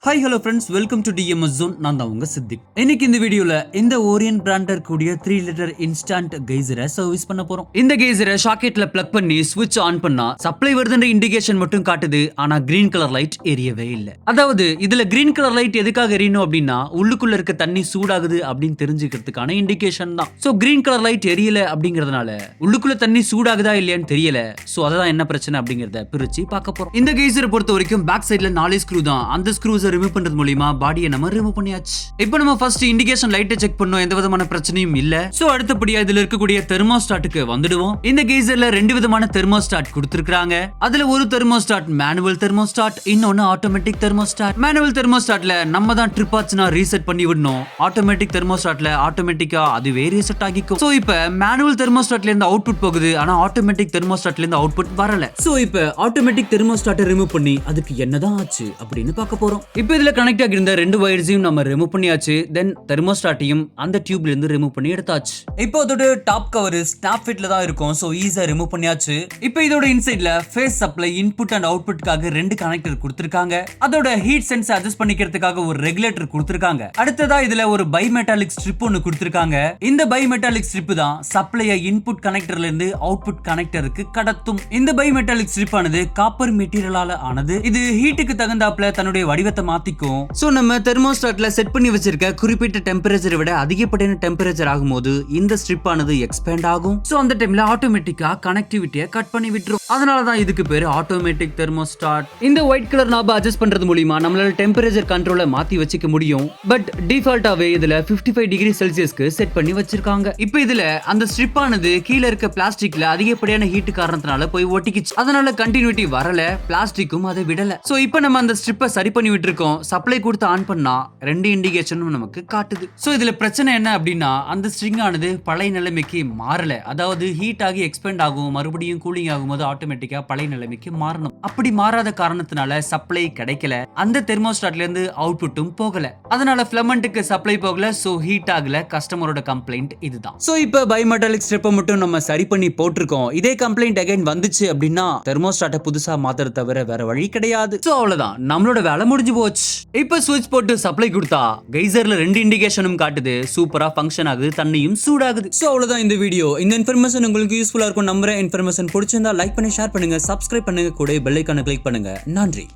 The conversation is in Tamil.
Hi hello friends, welcome to TMS zone. நான் தான் உங்க சித்திக். இன்னைக்கு இந்த வீடியோல இந்த ஓரியன் பிராண்டர் கூடிய 3 லிட்டர் இன்ஸ்டன்ட் கெய்சரை சர்வீஸ் பண்ண போறோம். இந்த கெய்சரை ஷாக்கெட்ல பிளக் பண்ணி ஸ்விட்ச் ஆன் பண்ணா சப்ளை வருதுன்ற இண்டிகேஷன் மட்டும் காட்டுது. ஆனா கிரீன் கலர் லைட் எரியவே இல்ல. அதாவது இதுல கிரீன் கலர் லைட் எதுக்காக எரியணும் அப்படின்னா உள்ளுக்குள்ள இருக்க தண்ணி சூடாகுது அப்படின்னு தெரிஞ்சுக்கிறதுக்கான இண்டிகேஷன் தான். சோ கிரீன் கலர் லைட் எரியல அப்படிங்கறதுனால உள்ளுக்குள்ள தண்ணி சூடாகுதா இல்லையான்னு தெரியல. சோ அதான் என்ன பிரச்சனை அப்படிங்கறத பிரிச்சு பார்க்க போறோம். இந்த கெய்சரை பொறுத்த வரைக்கும் பேக் சைடுல 4 ஸ்க்ரூ தான். அந்த ஸ்க்ரூஸ் ரிமூவ் பண்றது மூலமா பாடியை நம்ம ரிமூவ் பண்ணியாச்சு. இப்போ நம்ம ஃபர்ஸ்ட் இண்டிகேஷன் லைட்டை செக் பண்ணோம், எந்த விதமான பிரச்சனையும் இல்ல. சோ அடுத்தபடியா இதுல இருக்கக்கூடிய தெர்மோஸ்டாட்டுக்கு வந்துடுவோம். இந்த கெய்சர்ல 2 விதமான தெர்மோஸ்டாட் கொடுத்திருக்காங்க. அதுல ஒரு தெர்மோஸ்டாட் மேனுவல் தெர்மோஸ்டாட், இன்னொன்னு ஆட்டோமேட்டிக் தெர்மோஸ்டாட். மேனுவல் தெர்மோஸ்டாட்ல நம்ம தான் ட்ரிப் ஆச்சுனா ரீசெட் பண்ணி விடணும். ஆட்டோமேட்டிக் தெர்மோஸ்டாட்ல ஆட்டோமேட்டிக்கா அதுவே ரீசெட் ஆகிக்கும். சோ இப்போ மேனுவல் தெர்மோஸ்டாட்ல இருந்து அவுட்புட் போகுது, ஆனா ஆட்டோமேட்டிக் தெர்மோஸ்டாட்ல இருந்து அவுட்புட் வரல. சோ இப்போ ஆட்டோமேட்டிக் தெர்மோஸ்டாட்டை ரிமூவ் பண்ணி அதுக்கு என்னதான் ஆச்சு அப்படின்னு பார்க்க போறோம். இப்போ இதுல கனெக்ட் ஆகி இருந்த 2 வயர்ஸையும் நம்ம ரிமூவ் பண்ணியாச்சு. தென் தெர்மோஸ்டாட்டையும் அந்த டியூப்ல இருந்து ரிமூவ் பண்ணி எடுத்தாச்சு. இப்போ அதோட டாப் கவர் ஸ்னாப் ஃபிட்ல தான் இருக்கும். சோ ஈஸியா ரிமூவ் பண்ணியாச்சு. இப்போ இதோட இன்சைட்ல ஃபேஸ் சப்ளை இன்புட் அண்ட் அவுட்புட்காக 2 கனெக்டர் கொடுத்திருக்காங்க. அதோட ஹீட் சென்ஸ் அட்ஜஸ்ட் பண்ணிக்கிறதுக்காக ஒரு ரெகுலேட்டர் கொடுத்திருக்காங்க. அடுத்ததா இதுல ஒரு பை மெட்டாலிக் ஸ்ட்ரிப் ஒன்னு கொடுத்திருக்காங்க. இந்த பை மெட்டாலிக் ஸ்ட்ரிப் தான் சப்ளையை இன்புட் கனெக்டர்ல இருந்து அவுட்புட் கனெக்டருக்கு கடத்தும். இந்த பை மெட்டாலிக் ஸ்ட்ரிப் ஆனது காப்பர் மெட்டீரியலால ஆனது. இது ஹீட்டுக்கு தகுந்தாப்ல தன்னுடைய வடிவத்தை மாத்திக்கும். சோ நம்ம தெர்மோஸ்டாட்ல செட் பண்ணி வச்சிருக்க குறிப்பிட்ட டெம்பரேச்சரை விட அதிகப்படியான டெம்பரேச்சர் ஆகும்போது இந்த ஸ்ட்ரிப் ஆனது எக்ஸ்பேண்ட் ஆகும். சோ அந்த டைம்ல ஆட்டோமேட்டிக்கா கனெக்டிவிட்டியை கட் பண்ணி விட்டுரும். அதனால தான் இதுக்கு பேரு ஆட்டோமேட்டிக் தெர்மோஸ்டாட். இந்த ஒயிட் கலர் நாப அட்ஜஸ்ட் பண்றது மூலமா நம்மளால டெம்பரேச்சர் கண்ட்ரோலை மாத்தி வச்சுக்க முடியும். பட் டிஃபால்ட்டாவே இதுல 55 டிகிரி செல்சியஸ்க்கு செட் பண்ணி வச்சிருக்காங்க. இப்போ இதுல அந்த ஸ்ட்ரிப் ஆனது கீழ இருக்க பிளாஸ்டிக்ல அதிகப்படியான ஹீட் காரணத்தினால போய் ஒட்டிக்கிச்சு. அதனால கண்டினியூட்டி வரல, பிளாஸ்டிக்கும் அதை விடல. சோ இப்போ நம்ம அந்த ஸ்ட்ரிப்பை சரி பண்ணி விட்டுருக்கோம். சப்ளை கொடுத்து ஆன் பண்ணா 2 இண்டிகேஷனும் நமக்கு காட்டுது. சோ இதுல பிரச்சனை என்ன அப்படின்னா அந்த ஸ்ட்ரிங் ஆனது பழைய நிலைமைக்கு மாறல. அதாவது ஹீட் ஆகி எக்ஸ்பேண்ட் ஆகும், மறுபடியும் கூலிங் ஆகும்போது ஆட்டோமேட்டிக்கா பழைய நிலைமைக்கு மாறணும். அப்படி மாறாத காரணத்தினால சப்ளை கிடைக்கல. அந்த தெர்மோஸ்டாட்ல இருந்து அவுட்புட்டும் போகல. அதனால ஃபிலமெண்ட்டுக்கு சப்ளை போகல. சோ ஹீட் ஆகல. கஸ்டமரோட கம்ப்ளைண்ட் இதுதான். சோ இப்போ பைமெட்டாலிக் ஸ்ட்ரிப்பை மட்டும் நம்ம சரி பண்ணி போட்டிருக்கோம். இதே கம்ப்ளைண்ட் அகைன் வந்துச்சு அப்படின்னா தெர்மோஸ்டாட்டை புதுசா மாத்துறத தவிர வேற வழி கிடையாது. சோ அவ்வளவுதான், நம்மளோட வேலை முடிஞ்சு போச்சு. இப்போ ஸ்விட்ச் போட்டு சப்ளை கொடுத்தா கெய்சர்ல 2 இண்டிகேஷனும் காட்டுது. சூப்பரா ஃபங்க்ஷன் ஆகுது, தண்ணியும் சூடாகுது. சோ அவ்வளவுதான் இந்த வீடியோ. இந்த இன்ஃபர்மேஷன் உங்களுக்கு யூஸ்ஃபுல்லா இருக்கும் நம்புறேன். இன்ஃபர்மேஷன் பிடிச்சிருந்தா லைக் பண்ணி ஷேர் பண்ணுங்க, சப்ஸ்கிரைப் பண்ணுங்க, கூட பெல் ஐகானை கிளிக் பண்ணுங்க. நன்றி.